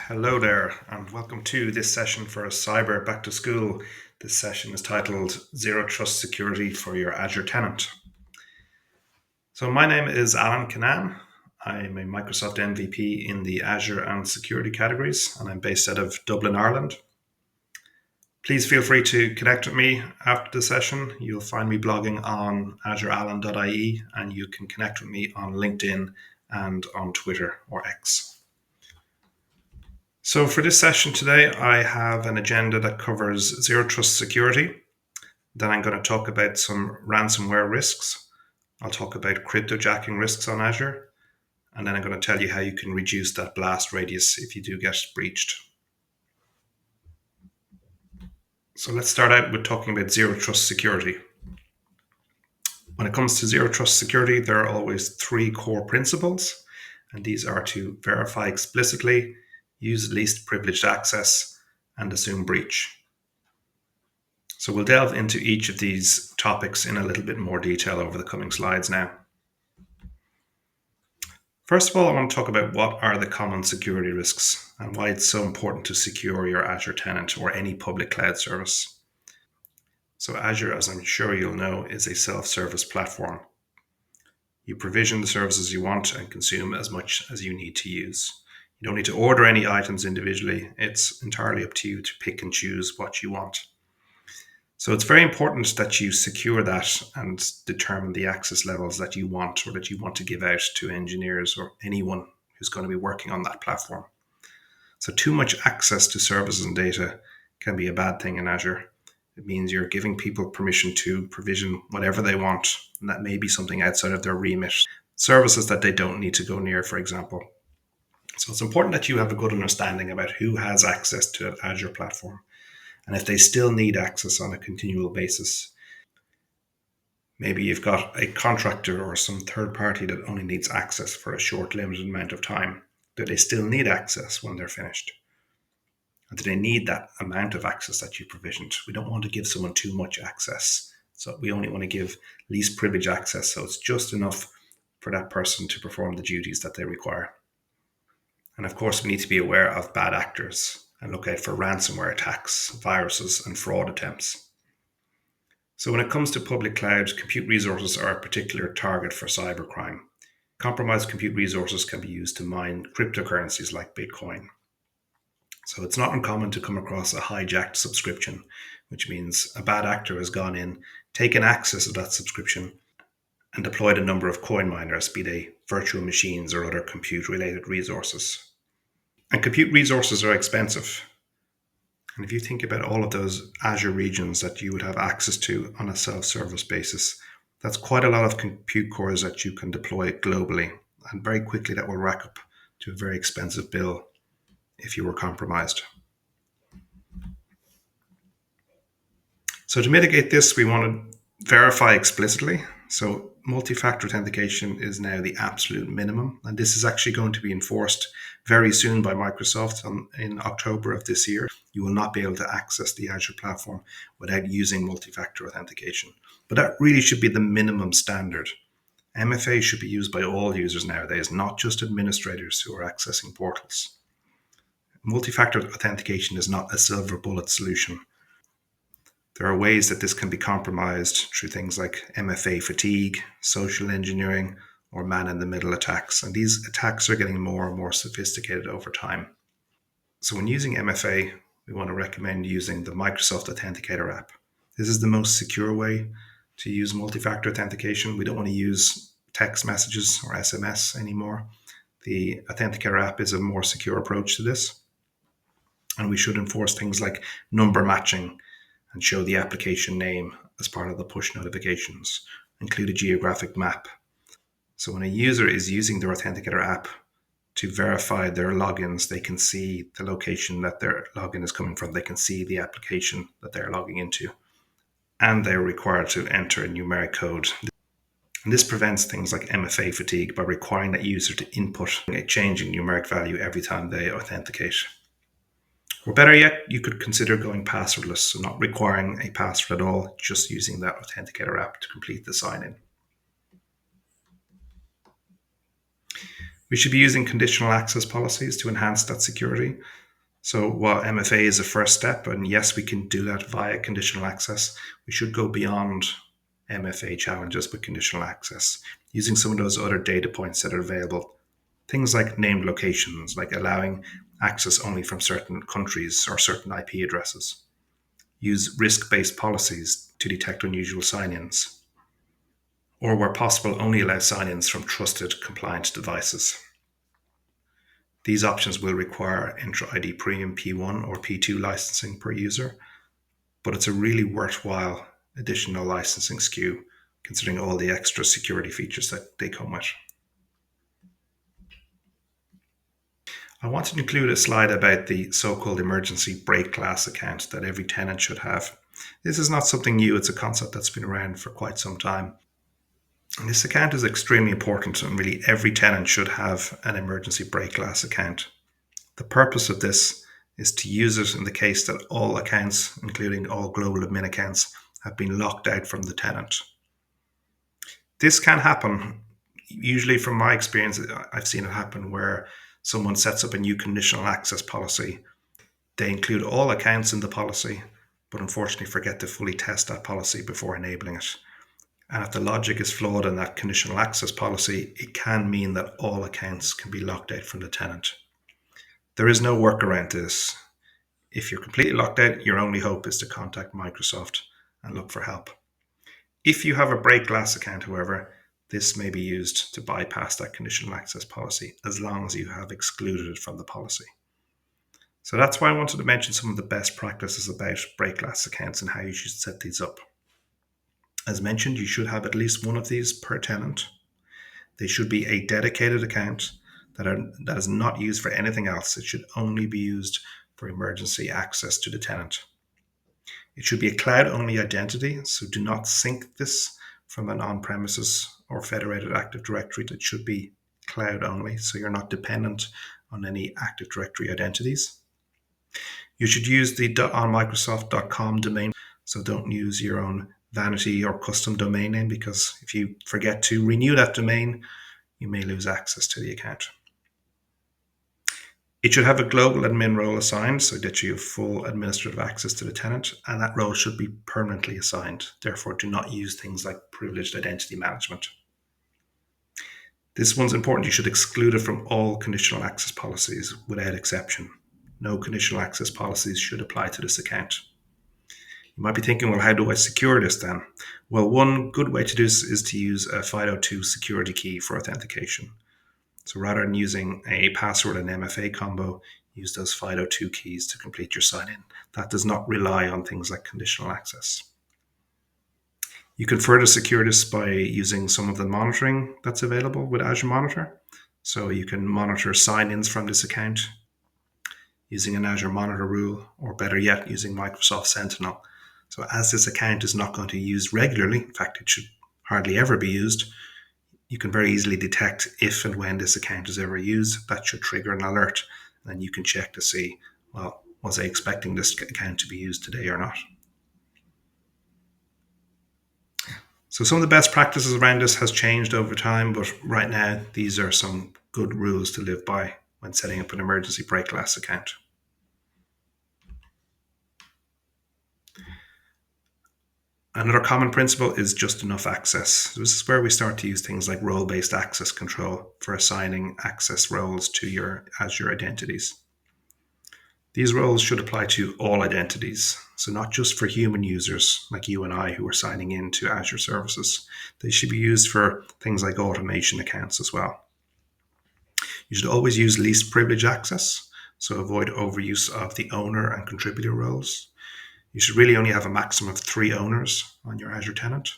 Hello there, and welcome to this session for Cyber Back to School. This session is titled Zero Trust Security for Your Azure Tenant. So, my name is Alan Kinane. I'm a Microsoft MVP in the Azure and security categories, and I'm based out of Dublin, Ireland. Please feel free to connect with me after the session. You'll find me blogging on azurealan.ie, and you can connect with me on LinkedIn and on Twitter or X. So for this session today, I have an agenda that covers zero trust security. Then I'm going to talk about some ransomware risks. I'll talk about cryptojacking risks on Azure. And then I'm going to tell you how you can reduce that blast radius if you do get breached. So let's start out with talking about zero trust security. When it comes to zero trust security, there are always three core principles. And these are to verify explicitly, use least privileged access, and assume breach. So we'll delve into each of these topics in a little bit more detail over the coming slides now. First of all, I want to talk about what are the common security risks and why it's so important to secure your Azure tenant or any public cloud service. So Azure, as I'm sure you'll know, is a self-service platform. You provision the services you want and consume as much as you need to use. You don't need to order any items individually. It's entirely up to you to pick and choose what you want. So it's very important that you secure that and determine the access levels that you want or that you want to give out to engineers or anyone who's going to be working on that platform. So too much access to services and data can be a bad thing in Azure. It means you're giving people permission to provision whatever they want, and that may be something outside of their remit. Services that they don't need to go near, for example. So it's important that you have a good understanding about who has access to an Azure platform and if they still need access on a continual basis. Maybe you've got a contractor or some third party that only needs access for a short, limited amount of time. Do they still need access when they're finished? And do they need that amount of access that you provisioned? We don't want to give someone too much access. So we only want to give least privilege access. So it's just enough for that person to perform the duties that they require. And of course, we need to be aware of bad actors and look out for ransomware attacks, viruses, and fraud attempts. So when it comes to public cloud, compute resources are a particular target for cybercrime. Compromised compute resources can be used to mine cryptocurrencies like Bitcoin. So it's not uncommon to come across a hijacked subscription, which means a bad actor has gone in, taken access of that subscription, and deployed a number of coin miners, be they virtual machines or other compute-related resources. And compute resources are expensive. And if you think about all of those Azure regions that you would have access to on a self-service basis, that's quite a lot of compute cores that you can deploy globally. And very quickly that will rack up to a very expensive bill if you were compromised. So to mitigate this, we want to verify explicitly. So multi-factor authentication is now the absolute minimum. And this is actually going to be enforced very soon by Microsoft in October of this year. You will not be able to access the Azure platform without using multi-factor authentication. But that really should be the minimum standard. MFA should be used by all users nowadays, not just administrators who are accessing portals. Multi-factor authentication is not a silver bullet solution. There are ways that this can be compromised through things like MFA fatigue, social engineering, or man-in-the-middle attacks. And these attacks are getting more and more sophisticated over time. So when using MFA, we want to recommend using the Microsoft Authenticator app. This is the most secure way to use multi-factor authentication. We don't want to use text messages or SMS anymore. The Authenticator app is a more secure approach to this. And we should enforce things like number matching and show the application name as part of the push notifications. Include a geographic map. So when a user is using their Authenticator app to verify their logins, they can see the location that their login is coming from. They can see the application that they're logging into. And they're required to enter a numeric code. And this prevents things like MFA fatigue by requiring that user to input a change in numeric value every time they authenticate. Or better yet, you could consider going passwordless, so not requiring a password at all, just using that Authenticator app to complete the sign-in. We should be using conditional access policies to enhance that security. So while MFA is a first step, and yes, we can do that via conditional access, we should go beyond MFA challenges with conditional access, using some of those other data points that are available. Things like named locations, like allowing access only from certain countries or certain IP addresses. Use risk-based policies to detect unusual sign-ins, or where possible, only allow sign-ins from trusted, compliant devices. These options will require Entra ID Premium P1 or P2 licensing per user, but it's a really worthwhile additional licensing SKU considering all the extra security features that they come with. I wanted to include a slide about the so-called emergency break glass account that every tenant should have. This is not something new, it's a concept that's been around for quite some time. And this account is extremely important, and really every tenant should have an emergency break glass account. The purpose of this is to use it in the case that all accounts, including all global admin accounts, have been locked out from the tenant. This can happen. Usually, from my experience, I've seen it happen where someone sets up a new conditional access policy. They include all accounts in the policy, but unfortunately forget to fully test that policy before enabling it. And if the logic is flawed in that conditional access policy, it can mean that all accounts can be locked out from the tenant. There is no workaround to this. If you're completely locked out, your only hope is to contact Microsoft and look for help. If you have a break glass account, however, this may be used to bypass that conditional access policy as long as you have excluded it from the policy. So that's why I wanted to mention some of the best practices about break glass accounts and how you should set these up. As mentioned, you should have at least one of these per tenant. They should be a dedicated account that is not used for anything else. It should only be used for emergency access to the tenant. It should be a cloud-only identity, so do not sync this from an on-premises or federated Active Directory. It should be cloud-only, so you're not dependent on any Active Directory identities. You should use the .onmicrosoft.com domain, so don't use your own vanity or custom domain name, because if you forget to renew that domain, you may lose access to the account. It should have a global admin role assigned so that you have full administrative access to the tenant, and that role should be permanently assigned. Therefore, do not use things like privileged identity management. This one's important. You should exclude it from all conditional access policies without exception. No conditional access policies should apply to this account. You might be thinking, well, how do I secure this then? Well, one good way to do this is to use a FIDO2 security key for authentication. So rather than using a password and MFA combo, use those FIDO2 keys to complete your sign-in. That does not rely on things like conditional access. You can further secure this by using some of the monitoring that's available with Azure Monitor. So you can monitor sign-ins from this account using an Azure Monitor rule, or better yet, using Microsoft Sentinel. So as this account is not going to be used regularly, in fact, it should hardly ever be used, you can very easily detect if and when this account is ever used. That should trigger an alert, and then you can check to see, well, was I expecting this account to be used today or not? So some of the best practices around this has changed over time, but right now these are some good rules to live by when setting up an emergency break glass account. Another common principle is just enough access. This is where we start to use things like role-based access control for assigning access roles to your Azure identities. These roles should apply to all identities, so not just for human users like you and I who are signing in to Azure services. They should be used for things like automation accounts as well. You should always use least privilege access, so avoid overuse of the owner and contributor roles. You should really only have a maximum of 3 owners on your Azure tenant.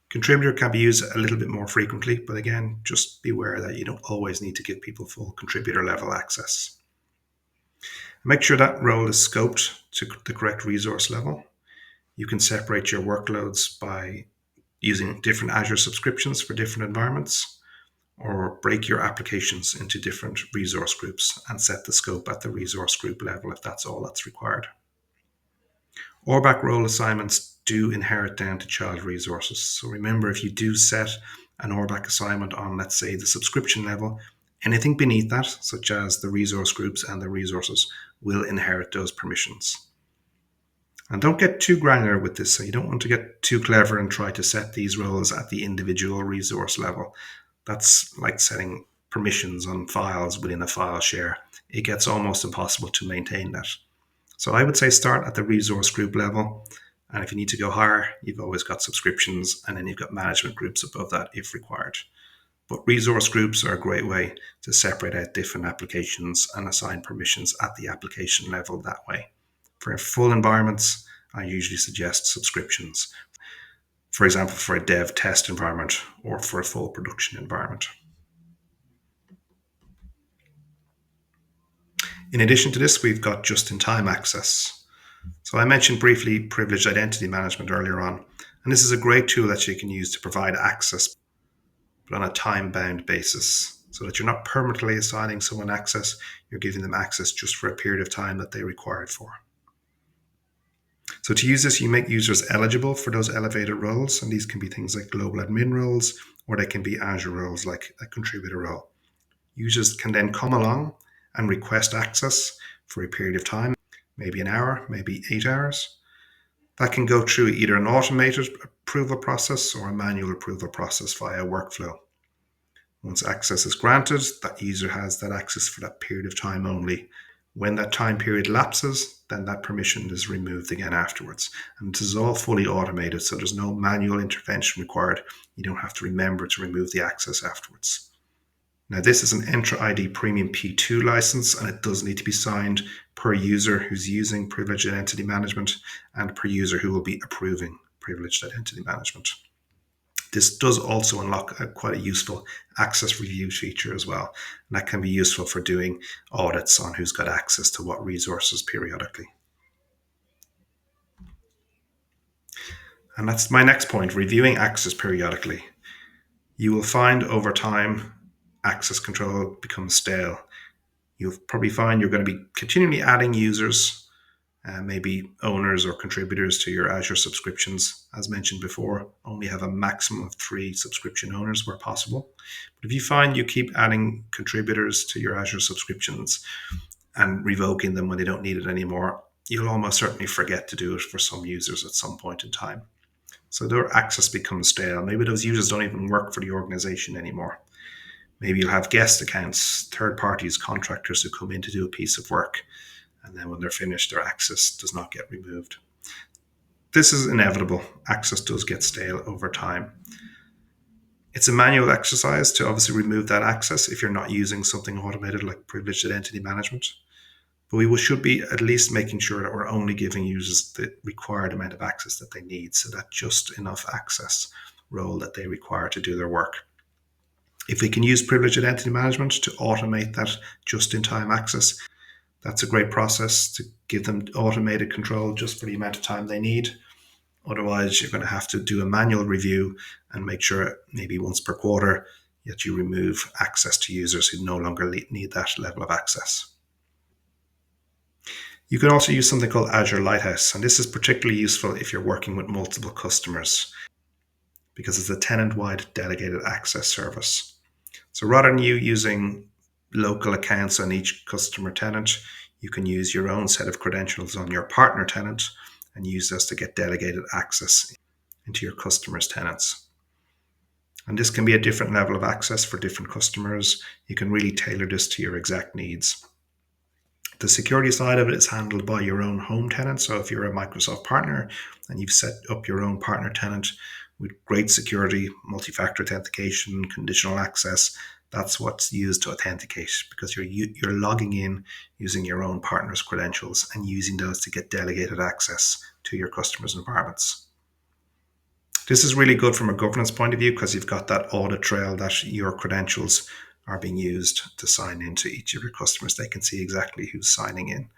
Contributor can be used a little bit more frequently, but again, just be aware that you don't always need to give people full contributor level access. Make sure that role is scoped to the correct resource level. You can separate your workloads by using different Azure subscriptions for different environments, or break your applications into different resource groups and set the scope at the resource group level if that's all that's required. ORBAC role assignments do inherit down to child resources. So remember, if you do set an ORBAC assignment on, let's say, the subscription level, Anything beneath that, such as the resource groups and the resources, will inherit those permissions. And don't get too granular with this. So you don't want to get too clever and try to set these roles at the individual resource level. That's like setting permissions on files within a file share. It gets almost impossible to maintain that. So I would say start at the resource group level. And if you need to go higher, you've always got subscriptions, and then you've got management groups above that if required. But resource groups are a great way to separate out different applications and assign permissions at the application level that way. For full environments, I usually suggest subscriptions. For example, for a dev test environment or for a full production environment. In addition to this, we've got just-in-time access. So I mentioned briefly privileged identity management earlier on, and this is a great tool that you can use to provide access, but on a time-bound basis, so that you're not permanently assigning someone access, you're giving them access just for a period of time that they require it for. So to use this, you make users eligible for those elevated roles, and these can be things like global admin roles, or they can be Azure roles like a contributor role. Users can then come along and request access for a period of time, maybe an hour, maybe 8 hours. That can go through either an automated approval process or a manual approval process via workflow. Once access is granted, that user has that access for that period of time only. When that time period lapses, then that permission is removed again afterwards. And this is all fully automated, so there's no manual intervention required. You don't have to remember to remove the access afterwards. Now, this is an Entra ID Premium P2 license, and it does need to be signed per user who's using privileged identity management and per user who will be approving privileged identity management. This does also unlock quite a useful access review feature as well. And that can be useful for doing audits on who's got access to what resources periodically. And that's my next point, reviewing access periodically. You will find over time access control becomes stale. You'll probably find you're going to be continually adding users, maybe owners or contributors to your Azure subscriptions. As mentioned before, only have a maximum of 3 subscription owners where possible. But if you find you keep adding contributors to your Azure subscriptions and revoking them when they don't need it anymore, you'll almost certainly forget to do it for some users at some point in time. So their access becomes stale. Maybe those users don't even work for the organization anymore. Maybe you'll have guest accounts, third parties, contractors who come in to do a piece of work, and then when they're finished, their access does not get removed. This is inevitable. Access does get stale over time. It's a manual exercise to obviously remove that access if you're not using something automated like privileged identity management. But we should be at least making sure that we're only giving users the required amount of access that they need, so that just enough access role that they require to do their work. If we can use privileged identity management to automate that just-in-time access, that's a great process to give them automated control just for the amount of time they need. Otherwise, you're going to have to do a manual review and make sure maybe once per quarter that you remove access to users who no longer need that level of access. You can also use something called Azure Lighthouse, and this is particularly useful if you're working with multiple customers because it's a tenant-wide delegated access service. So rather than you using local accounts on each customer tenant, you can use your own set of credentials on your partner tenant and use this to get delegated access into your customers' tenants. And this can be a different level of access for different customers. You can really tailor this to your exact needs. The security side of it is handled by your own home tenant. So if you're a Microsoft partner and you've set up your own partner tenant with great security, multi-factor authentication, conditional access, that's what's used to authenticate, because you're logging in using your own partner's credentials and using those to get delegated access to your customers' environments. This is really good from a governance point of view because you've got that audit trail that your credentials are being used to sign into each of your customers. They can see exactly who's signing in.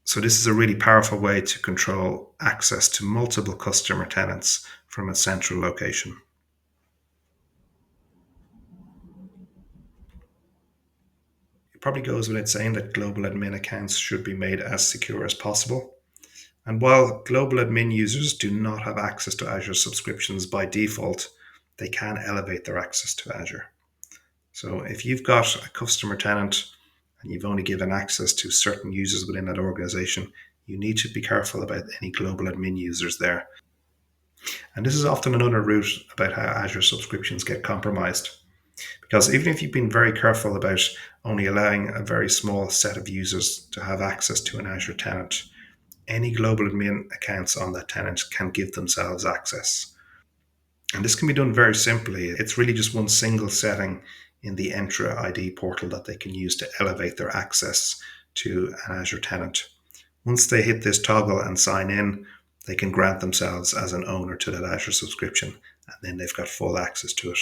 So this is a really powerful way to control access to multiple customer tenants from a central location. It probably goes without saying that global admin accounts should be made as secure as possible. And while global admin users do not have access to Azure subscriptions by default, they can elevate their access to Azure. So if you've got a customer tenant and you've only given access to certain users within that organization, you need to be careful about any global admin users there. And this is often another route about how Azure subscriptions get compromised. Because even if you've been very careful about only allowing a very small set of users to have access to an Azure tenant, any global admin accounts on that tenant can give themselves access. And this can be done very simply. It's really just one single setting in the Entra ID portal that they can use to elevate their access to an Azure tenant. Once they hit this toggle and sign in, they can grant themselves as an owner to that Azure subscription, and then they've got full access to it.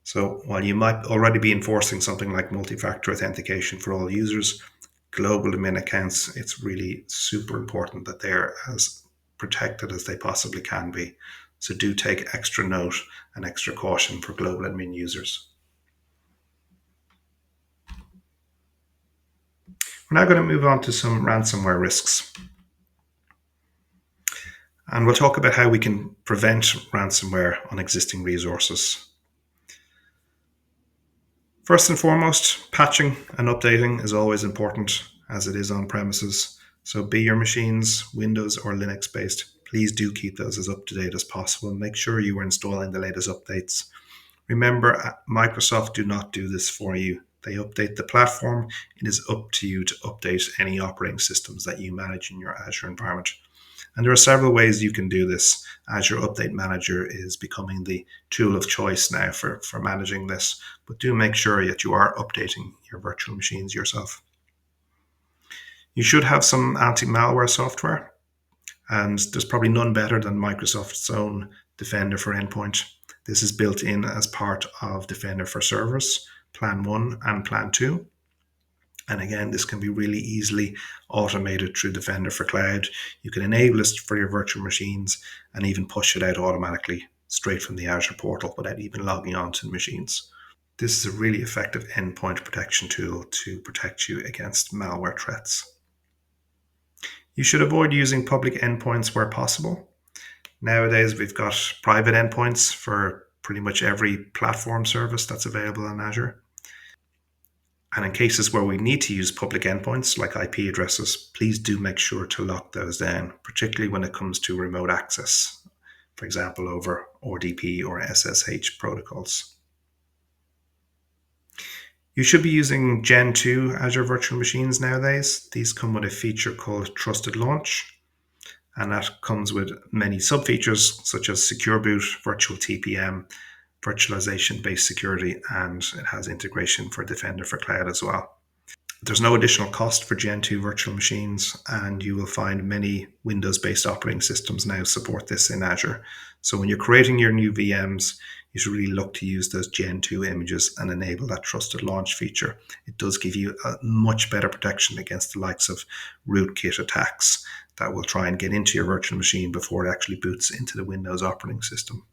So while you might already be enforcing something like multi-factor authentication for all users, global admin accounts, it's really super important that they're as protected as they possibly can be. So do take extra note and extra caution for global admin users. We're now going to move on to some ransomware risks. And we'll talk about how we can prevent ransomware on existing resources. First and foremost, patching and updating is always important, as it is on premises. So be your machines Windows or Linux based, please do keep those as up to date as possible and make sure you are installing the latest updates. Remember, Microsoft do not do this for you. They update the platform. It is up to you to update any operating systems that you manage in your Azure environment. And there are several ways you can do this. Azure Update Manager is becoming the tool of choice now for managing this, but do make sure that you are updating your virtual machines yourself. You should have some anti-malware software, and there's probably none better than Microsoft's own Defender for Endpoint. This is built in as part of Defender for Servers, Plan 1 and Plan 2. And again, this can be really easily automated through Defender for Cloud. You can enable this for your virtual machines and even push it out automatically straight from the Azure portal without even logging on to the machines. This is a really effective endpoint protection tool to protect you against malware threats. You should avoid using public endpoints where possible. Nowadays, we've got private endpoints for pretty much every platform service that's available on Azure. And in cases where we need to use public endpoints like IP addresses, please do make sure to lock those down, particularly when it comes to remote access, for example, over RDP or SSH protocols. You should be using Gen 2 Azure virtual machines nowadays. These come with a feature called Trusted Launch, and that comes with many sub-features such as Secure Boot, Virtual TPM, virtualization-based security, and it has integration for Defender for Cloud as well. There's no additional cost for Gen 2 virtual machines, and you will find many Windows-based operating systems now support this in Azure. So when you're creating your new VMs, you should really look to use those Gen 2 images and enable that trusted launch feature. It does give you a much better protection against the likes of rootkit attacks that will try and get into your virtual machine before it actually boots into the Windows operating system.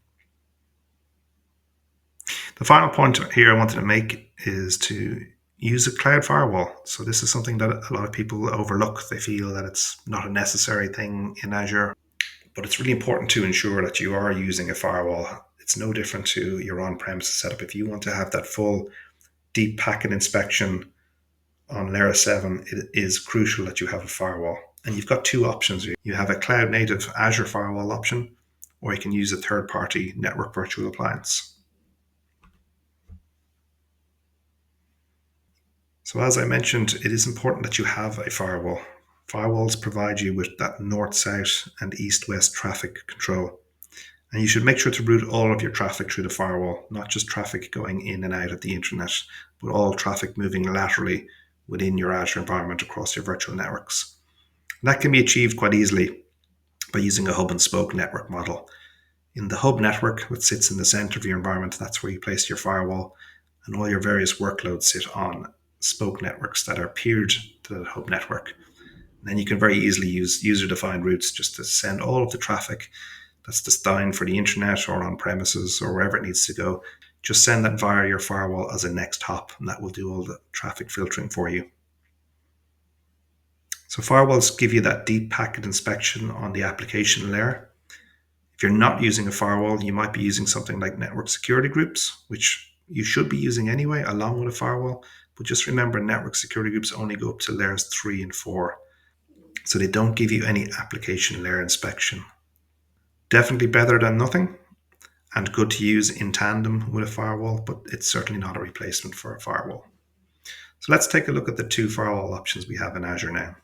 The final point here I wanted to make is to use a cloud firewall. So this is something that a lot of people overlook. They feel that it's not a necessary thing in Azure, but it's really important to ensure that you are using a firewall. It's no different to your on-premises setup. If you want to have that full deep packet inspection on layer 7, it is crucial that you have a firewall. And you've got two options. You have a cloud native Azure firewall option, or you can use a third-party network virtual appliance. So as I mentioned, it is important that you have a firewall. Firewalls provide you with that north-south and east-west traffic control. And you should make sure to route all of your traffic through the firewall, not just traffic going in and out of the internet, but all traffic moving laterally within your Azure environment across your virtual networks. And that can be achieved quite easily by using a hub and spoke network model. In the hub network, which sits in the center of your environment, that's where you place your firewall, and all your various workloads sit on spoke networks that are peered to the hub network. And then you can very easily use user-defined routes just to send all of the traffic that's destined for the internet or on premises or wherever it needs to go. Just send that via your firewall as a next hop, and that will do all the traffic filtering for you. So firewalls give you that deep packet inspection on the application layer. If you're not using a firewall, you might be using something like network security groups, which you should be using anyway, along with a firewall. But just remember, network security groups only go up to layers 3 and 4. So they don't give you any application layer inspection. Definitely better than nothing and good to use in tandem with a firewall, but it's certainly not a replacement for a firewall. So let's take a look at the two firewall options we have in Azure now.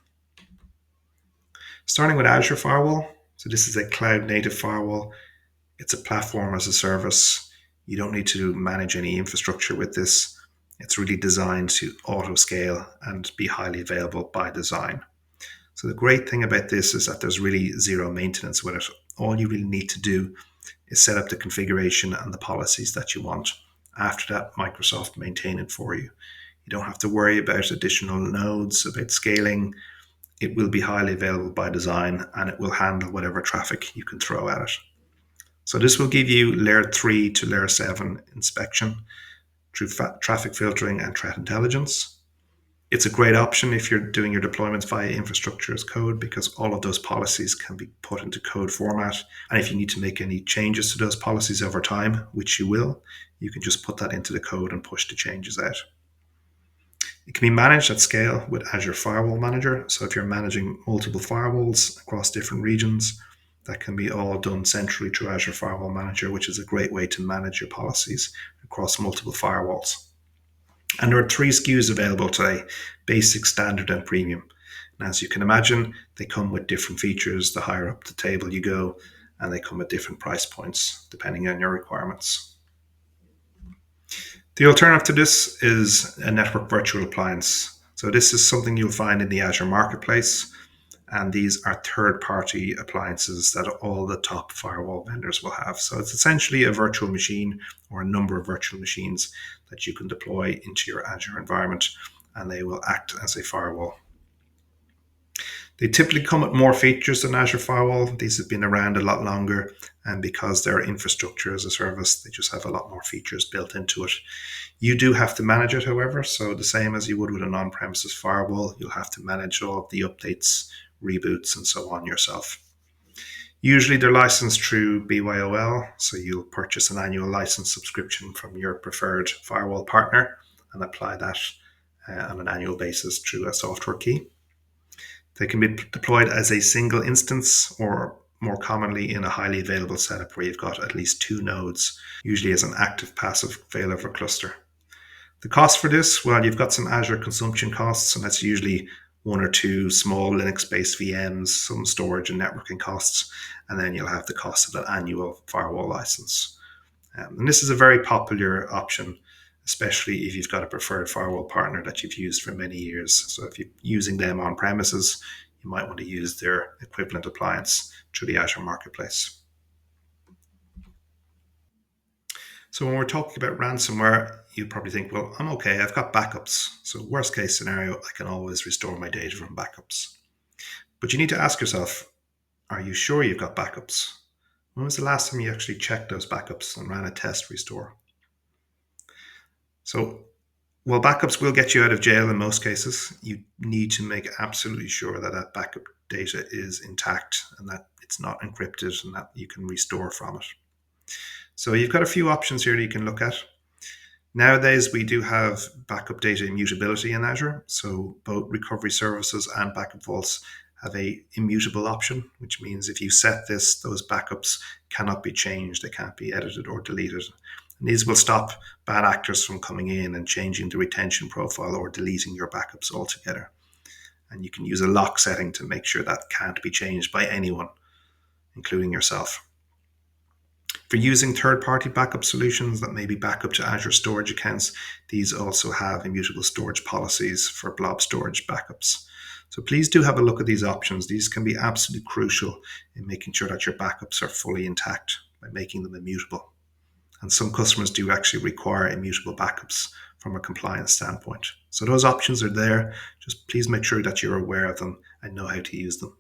Starting with Azure Firewall. So this is a cloud native firewall. It's a platform as a service. You don't need to manage any infrastructure with this. It's really designed to auto scale and be highly available by design. So the great thing about this is that there's really zero maintenance with it. All you really need to do is set up the configuration and the policies that you want. After that, Microsoft maintain it for you. You don't have to worry about additional nodes, about scaling. It will be highly available by design, and it will handle whatever traffic you can throw at it. So this will give you layer 3 to layer 7 inspection through traffic filtering and threat intelligence. It's a great option if you're doing your deployments via infrastructure as code, because all of those policies can be put into code format. And if you need to make any changes to those policies over time, which you will, you can just put that into the code and push the changes out. It can be managed at scale with Azure Firewall Manager. So if you're managing multiple firewalls across different regions, that can be all done centrally through Azure Firewall Manager, which is a great way to manage your policies across multiple firewalls. And there are 3 SKUs available today: basic, standard, and premium. And as you can imagine, they come with different features the higher up the table you go, and they come at different price points depending on your requirements. The alternative to this is a network virtual appliance. So this is something you'll find in the Azure Marketplace. And these are third-party appliances that all the top firewall vendors will have. So it's essentially a virtual machine or a number of virtual machines that you can deploy into your Azure environment, and they will act as a firewall. They typically come with more features than Azure Firewall. These have been around a lot longer, and because they're infrastructure as a service, they just have a lot more features built into it. You do have to manage it, however, so the same as you would with an on-premises firewall, you'll have to manage all of the updates, reboots, and so on yourself. Usually they're licensed through BYOL, so you'll purchase an annual license subscription from your preferred firewall partner and apply that on an annual basis through a software key. They can be deployed as a single instance or more commonly in a highly available setup where you've got at least 2 nodes, usually as an active passive failover cluster. The cost for this, well, you've got some Azure consumption costs, and that's usually 1 or 2 small Linux-based VMs, some storage and networking costs, and then you'll have the cost of that annual firewall license. And this is a very popular option, especially if you've got a preferred firewall partner that you've used for many years. So if you're using them on premises, you might want to use their equivalent appliance through the Azure Marketplace. So when we're talking about ransomware, you probably think, well, I'm okay, I've got backups. So worst case scenario, I can always restore my data from backups. But you need to ask yourself, are you sure you've got backups? When was the last time you actually checked those backups and ran a test restore? So while backups will get you out of jail in most cases, you need to make absolutely sure that that backup data is intact and that it's not encrypted and that you can restore from it. So you've got a few options here that you can look at. Nowadays, we do have backup data immutability in Azure. So both recovery services and backup vaults have a immutable option, which means if you set this, those backups cannot be changed. They can't be edited or deleted. And these will stop bad actors from coming in and changing the retention profile or deleting your backups altogether. And you can use a lock setting to make sure that can't be changed by anyone, including yourself. For using third-party backup solutions that may be backup to Azure storage accounts, these also have immutable storage policies for blob storage backups. So please do have a look at these options. These can be absolutely crucial in making sure that your backups are fully intact by making them immutable. And some customers do actually require immutable backups from a compliance standpoint. So those options are there. Just please make sure that you're aware of them and know how to use them.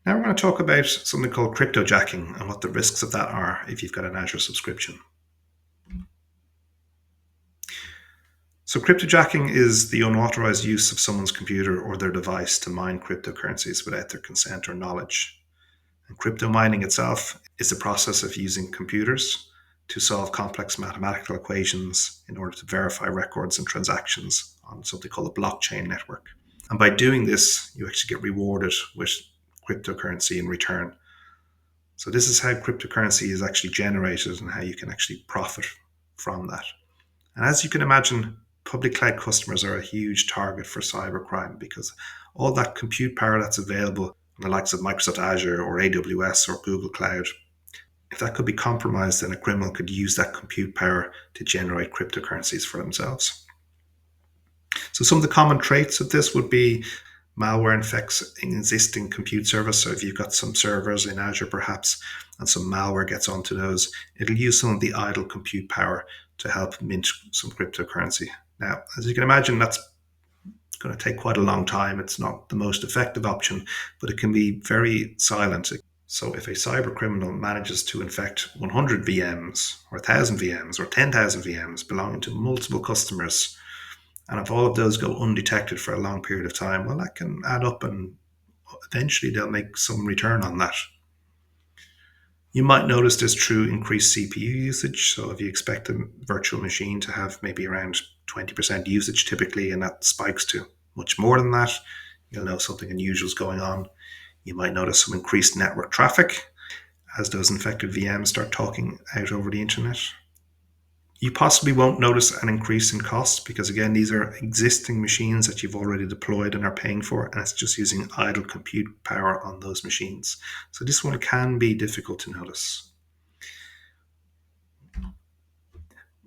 Now we're going to talk about something called cryptojacking and what the risks of that are if you've got an Azure subscription. So cryptojacking is the unauthorized use of someone's computer or their device to mine cryptocurrencies without their consent or knowledge. And cryptomining itself is the process of using computers to solve complex mathematical equations in order to verify records and transactions on something called a blockchain network. And by doing this, you actually get rewarded with cryptocurrency in return. So this is how cryptocurrency is actually generated and how you can actually profit from that. And as you can imagine, public cloud customers are a huge target for cybercrime because all that compute power that's available in the likes of Microsoft Azure or AWS or Google Cloud, if that could be compromised, then a criminal could use that compute power to generate cryptocurrencies for themselves. So some of the common traits of this would be malware infects an existing compute service. So if you've got some servers in Azure perhaps and some malware gets onto those, it'll use some of the idle compute power to help mint some cryptocurrency. Now, as you can imagine, that's going to take quite a long time. It's not the most effective option, but it can be very silent. So if a cyber criminal manages to infect 100 VMs or 1,000 VMs or 10,000 VMs belonging to multiple customers, and if all of those go undetected for a long period of time, well, that can add up and eventually they'll make some return on that. You might notice this through increased CPU usage. So if you expect a virtual machine to have maybe around 20% usage typically, and that spikes to much more than that, you'll know something unusual is going on. You might notice some increased network traffic as those infected VMs start talking out over the internet. You possibly won't notice an increase in costs because, again, these are existing machines that you've already deployed and are paying for, and it's just using idle compute power on those machines. So this one can be difficult to notice.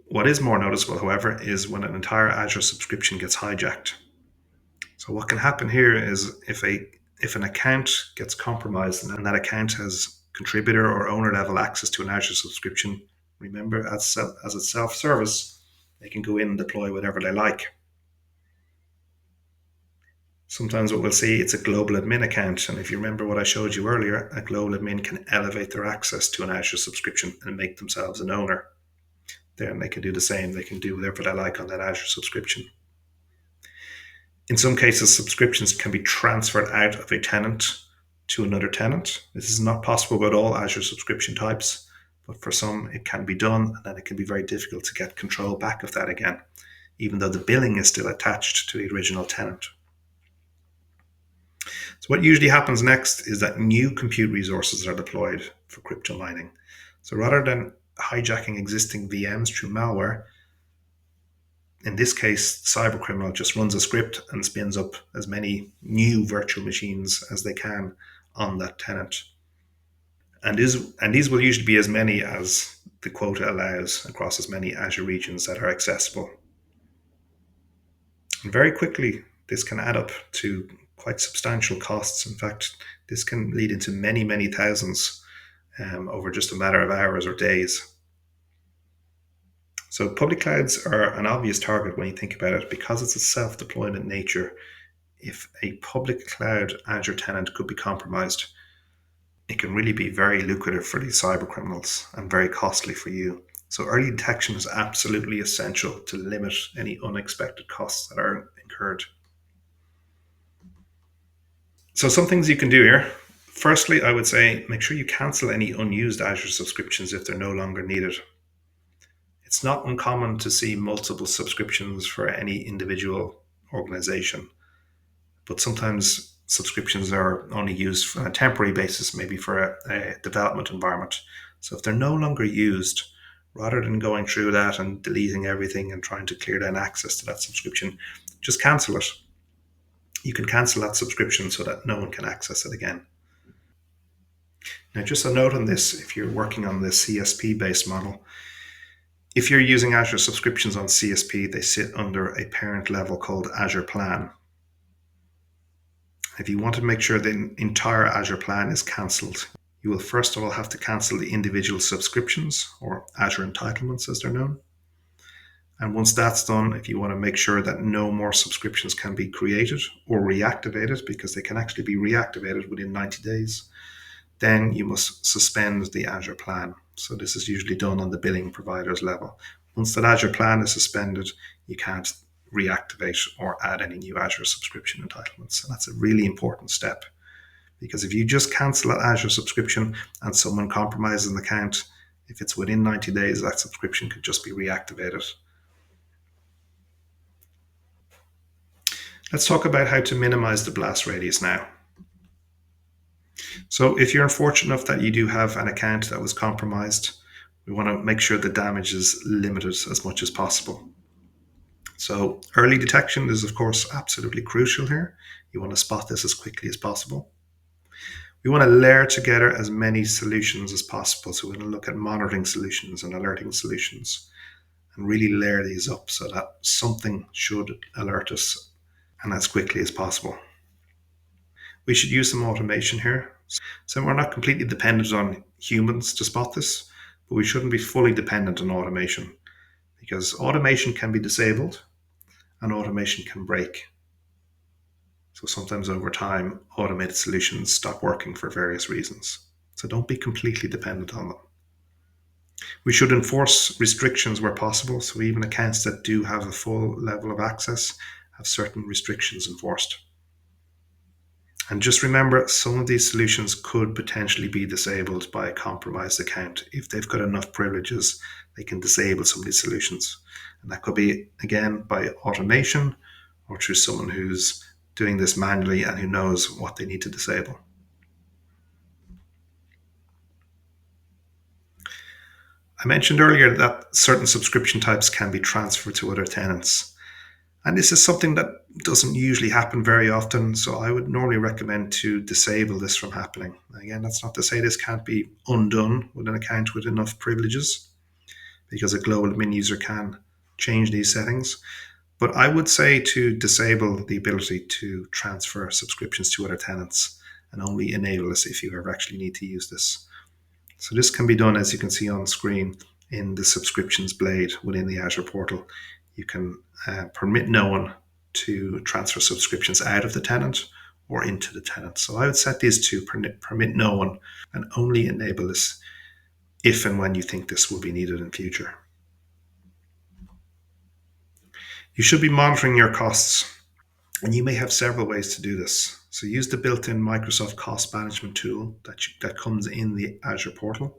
What is more noticeable, however, is when an entire Azure subscription gets hijacked. So what can happen here is if an account gets compromised and that account has contributor or owner level access to an Azure subscription, remember, as a self-service, they can go in and deploy whatever they like. Sometimes what we'll see, it's a global admin account. And if you remember what I showed you earlier, a global admin can elevate their access to an Azure subscription and make themselves an owner. Then they can do the same. They can do whatever they like on that Azure subscription. In some cases, subscriptions can be transferred out of a tenant to another tenant. This is not possible with all Azure subscription types, but for some it can be done, and then it can be very difficult to get control back of that again, even though the billing is still attached to the original tenant. So what usually happens next is that new compute resources are deployed for crypto mining. So rather than hijacking existing VMs through malware, in this case, cybercriminal just runs a script and spins up as many new virtual machines as they can on that tenant. And these will usually be as many as the quota allows across as many Azure regions that are accessible. And very quickly, this can add up to quite substantial costs. In fact, this can lead into many, many thousands over just a matter of hours or days. So public clouds are an obvious target when you think about it because it's a self-deployment nature. If a public cloud Azure tenant could be compromised, it can really be very lucrative for these cyber criminals and very costly for you. So early detection is absolutely essential to limit any unexpected costs that are incurred. So some things you can do here. Firstly, I would say make sure you cancel any unused Azure subscriptions if they're no longer needed. It's not uncommon to see multiple subscriptions for any individual organization, but sometimes subscriptions are only used on a temporary basis, maybe for a development environment. So if they're no longer used, rather than going through that and deleting everything and trying to clear down access to that subscription, just cancel it. You can cancel that subscription so that no one can access it again. Now, just a note on this, if you're working on the CSP-based model, if you're using Azure subscriptions on CSP, they sit under a parent level called Azure Plan. If you want to make sure the entire Azure Plan is cancelled, you will first of all have to cancel the individual subscriptions, or Azure entitlements as they're known. And once that's done, if you want to make sure that no more subscriptions can be created or reactivated, because they can actually be reactivated within 90 days, then you must suspend the Azure Plan. So this is usually done on the billing provider's level. Once that Azure Plan is suspended, you can't reactivate or add any new Azure subscription entitlements. And that's a really important step, because if you just cancel an Azure subscription and someone compromises an account, If it's within 90 days, that subscription could just be reactivated. Let's talk about how to minimize the blast radius now. So if you're unfortunate enough that you do have an account that was compromised, we want to make sure the damage is limited as much as possible. So early detection is, of course, absolutely crucial here. You want to spot this as quickly as possible. We want to layer together as many solutions as possible. So we're going to look at monitoring solutions and alerting solutions and really layer these up so that something should alert us and as quickly as possible. We should use some automation here. So we're not completely dependent on humans to spot this, but we shouldn't be fully dependent on automation because automation can be disabled and automation can break. So sometimes over time, automated solutions stop working for various reasons. So don't be completely dependent on them. We should enforce restrictions where possible. So even accounts that do have a full level of access have certain restrictions enforced. And just remember, some of these solutions could potentially be disabled by a compromised account. If they've got enough privileges, they can disable some of these solutions. And that could be, again, by automation or through someone who's doing this manually and who knows what they need to disable. I mentioned earlier that certain subscription types can be transferred to other tenants. And this is something that doesn't usually happen very often. So I would normally recommend to disable this from happening. Again, that's not to say this can't be undone with an account with enough privileges, because a global admin user can change these settings. But I would say to disable the ability to transfer subscriptions to other tenants and only enable this if you ever actually need to use this. So this can be done, as you can see on screen, in the subscriptions blade within the Azure portal. You can permit no one to transfer subscriptions out of the tenant or into the tenant. So I would set these to permit no one and only enable this if and when you think this will be needed in future. You should be monitoring your costs, and you may have several ways to do this. So use the built-in Microsoft cost management tool that comes in the Azure portal.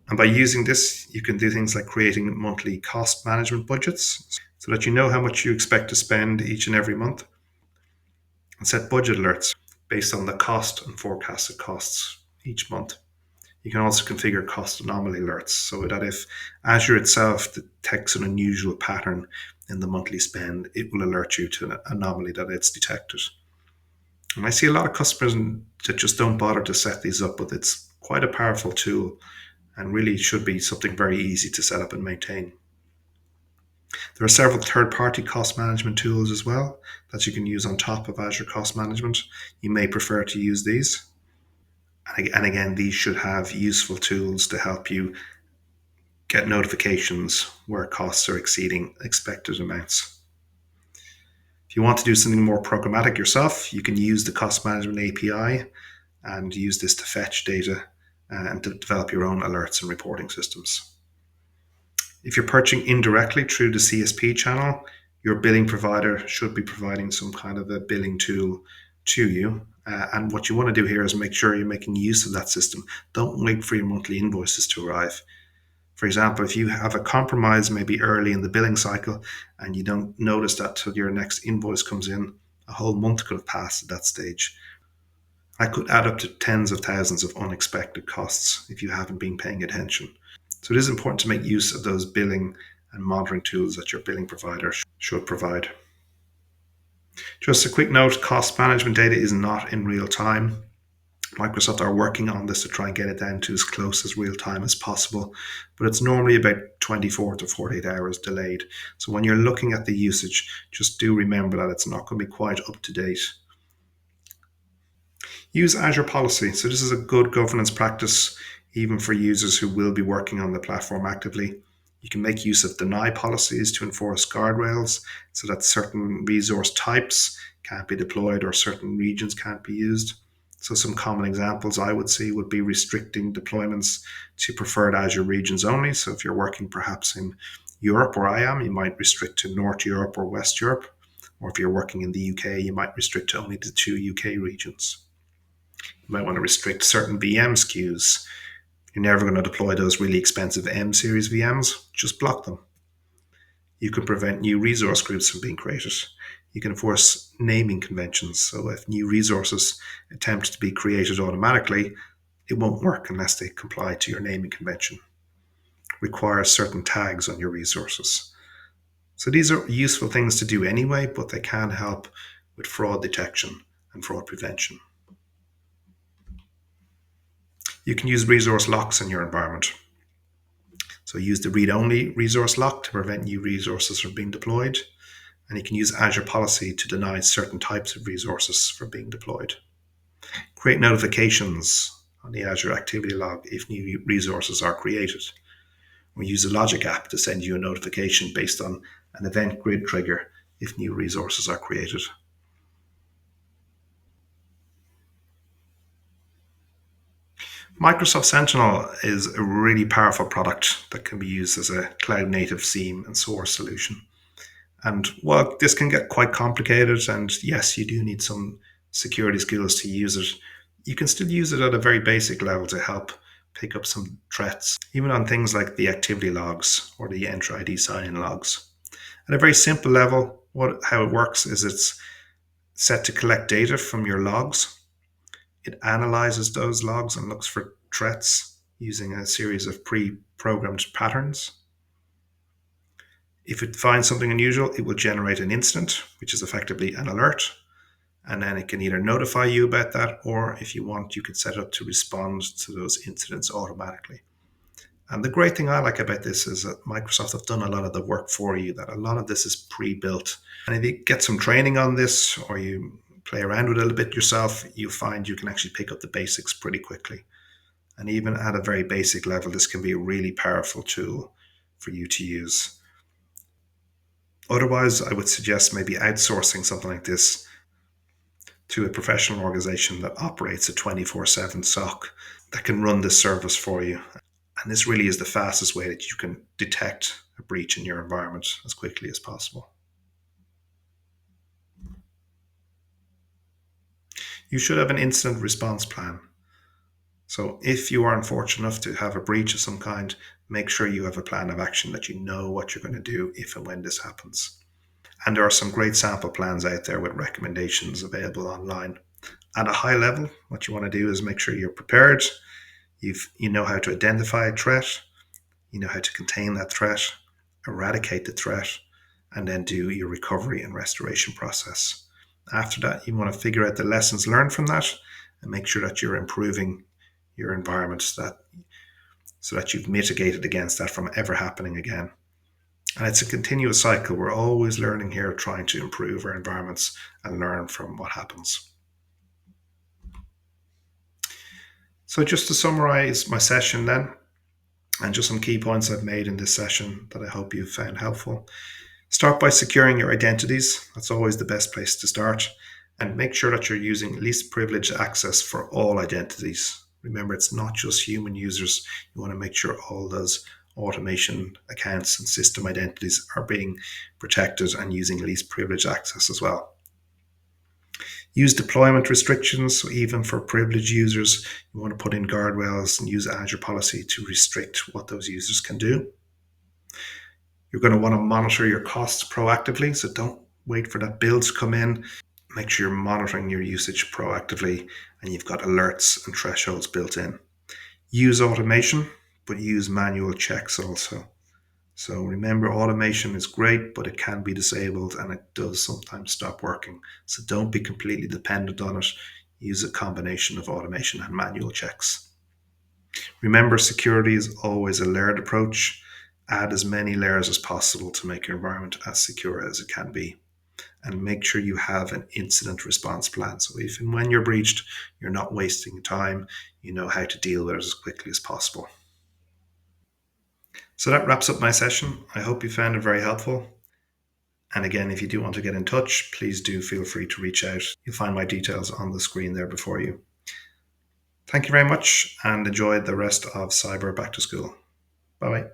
And by using this, you can do things like creating monthly cost management budgets so that you know how much you expect to spend each and every month, and set budget alerts based on the cost and forecasted costs each month. You can also configure cost anomaly alerts so that if Azure itself detects an unusual pattern in the monthly spend, it will alert you to an anomaly that it's detected. And I see a lot of customers that just don't bother to set these up, but it's quite a powerful tool and really should be something very easy to set up and maintain. There are several third-party cost management tools as well that you can use on top of Azure Cost Management. You may prefer to use these. And again, these should have useful tools to help you get notifications where costs are exceeding expected amounts. If you want to do something more programmatic yourself, you can use the Cost Management API and use this to fetch data and to develop your own alerts and reporting systems. If you're purchasing indirectly through the CSP channel, your billing provider should be providing some kind of a billing tool to you. And what you want to do here is make sure you're making use of that system. Don't wait for your monthly invoices to arrive. For example, if you have a compromise maybe early in the billing cycle and you don't notice that till your next invoice comes in, a whole month could have passed at that stage. That could add up to tens of thousands of unexpected costs if you haven't been paying attention. So it is important to make use of those billing and monitoring tools that your billing provider should provide. Just a quick note, cost management data is not in real time. Microsoft are working on this to try and get it down to as close as real time as possible, but it's normally about 24 to 48 hours delayed. So when you're looking at the usage, just do remember that it's not going to be quite up to date. Use Azure Policy. So this is a good governance practice, even for users who will be working on the platform actively. You can make use of deny policies to enforce guardrails so that certain resource types can't be deployed or certain regions can't be used. So some common examples I would see would be restricting deployments to preferred Azure regions only. So if you're working perhaps in Europe, where I am, you might restrict to North Europe or West Europe. Or if you're working in the UK, you might restrict to only the 2 UK regions. You might want to restrict certain VM SKUs You're never going to deploy those really expensive M series VMs. Just block them. You can prevent new resource groups from being created. You can enforce naming conventions. So if new resources attempt to be created automatically, it won't work unless they comply to your naming convention. Require certain tags on your resources. So these are useful things to do anyway, but they can help with fraud detection and fraud prevention. You can use resource locks in your environment. So use the read-only resource lock to prevent new resources from being deployed. And you can use Azure policy to deny certain types of resources from being deployed. Create notifications on the Azure activity log if new resources are created. Or use a logic app to send you a notification based on an event grid trigger if new resources are created. Microsoft Sentinel is a really powerful product that can be used as a cloud native SIEM and SOAR solution. And while this can get quite complicated, and yes, you do need some security skills to use it, you can still use it at a very basic level to help pick up some threats, even on things like the activity logs or the Enter ID sign-in logs. At a very simple level, how it works is it's set to collect data from your logs. It analyzes those logs and looks for threats using a series of pre-programmed patterns. If it finds something unusual, it will generate an incident, which is effectively an alert. And then it can either notify you about that, or if you want, you can set it up to respond to those incidents automatically. And the great thing I like about this is that Microsoft have done a lot of the work for you, that a lot of this is pre-built. And if you get some training on this, or you play around with it a little bit yourself, you'll find you can actually pick up the basics pretty quickly. And even at a very basic level, this can be a really powerful tool for you to use. Otherwise, I would suggest maybe outsourcing something like this to a professional organization that operates a 24/7 SOC that can run this service for you. And this really is the fastest way that you can detect a breach in your environment as quickly as possible. You should have an incident response plan. So if you are unfortunate enough to have a breach of some kind, make sure you have a plan of action, that you know what you're going to do if and when this happens. And there are some great sample plans out there with recommendations available online. At a high level, what you want to do is make sure you're prepared. You know how to identify a threat, you know how to contain that threat, eradicate the threat, and then do your recovery and restoration process. After that, you want to figure out the lessons learned from that and make sure that you're improving your environment so that you've mitigated against that from ever happening again. And it's a continuous cycle. We're always learning here, trying to improve our environments and learn from what happens. So just to summarize my session then, and just some key points I've made in this session that I hope you've found helpful. Start by securing your identities. That's always the best place to start. And make sure that you're using least privileged access for all identities. Remember, it's not just human users. You want to make sure all those automation accounts and system identities are being protected and using least privileged access as well. Use deployment restrictions. So even for privileged users, you want to put in guardrails and use Azure policy to restrict what those users can do. You're going to want to monitor your costs proactively. So don't wait for that bill to come in. Make sure you're monitoring your usage proactively and you've got alerts and thresholds built in. Use automation, but use manual checks also. So remember, automation is great, but it can be disabled and it does sometimes stop working. So don't be completely dependent on it. Use a combination of automation and manual checks. Remember, security is always a layered approach. Add as many layers as possible to make your environment as secure as it can be. And make sure you have an incident response plan. So if and when you're breached, you're not wasting time. You know how to deal with it as quickly as possible. So that wraps up my session. I hope you found it very helpful. And again, if you do want to get in touch, please do feel free to reach out. You'll find my details on the screen there before you. Thank you very much and enjoy the rest of Cyber Back to School. Bye bye.